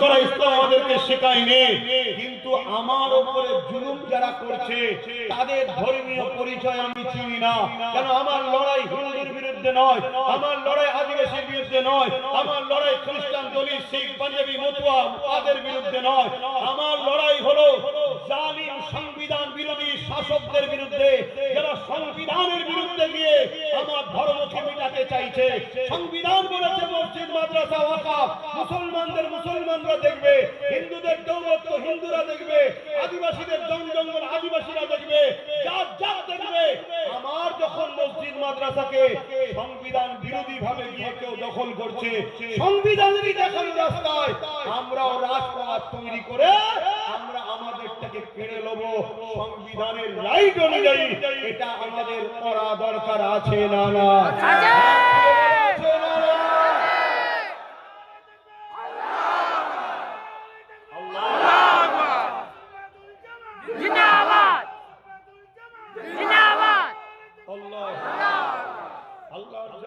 করা ইসলাম আমাদেরকে শেখায়নি। কিন্তু আমার উপরে জুলুম যারা করছে তাদের ধর্মীয় পরিচয় আমি চিনি না। কেন আমার লড়াই হিন্দুর বিরুদ্ধে নয়, আমার লড়াই আদিবাসীর বিরুদ্ধে নয়, আমার লড়াই খ্রিস্টান, দলিত, শিখ, পাঞ্জাবি, মতুয়া তাদের বিরুদ্ধে নয়। আমার লড়াই হলো জালিম সংবিধান বিরোধী শাসকদের বিরুদ্ধে, যারা সংবিধানের বিরুদ্ধে গিয়ে আমার ধর্মকে মিটাতে চাইছে। সংবিধান বলেছে মসজিদ, মাদ্রাসা, ওয়াকফ মুসলমানরা দেখবে, হিন্দুদের দৌলত হিন্দুরা দেখবে, আদিবাসীদের জঙ্গল আদিবাসীরা দেখবে, জাত দেখবে। আমার যখন মসজিদ মাদ্রাসাকে সংবিধান বিরোধী ভাবে গিয়ে কেউ দখল করছে, সংবিধানেরই দেখানো রাস্তায় আমরাও রাজপথ তৈরি করে আমরা আমাদেরটাকে কেড়ে নেব সংবিধানের রাইট অনুযায়ী। এটা আমাদের করা দরকার আছে না?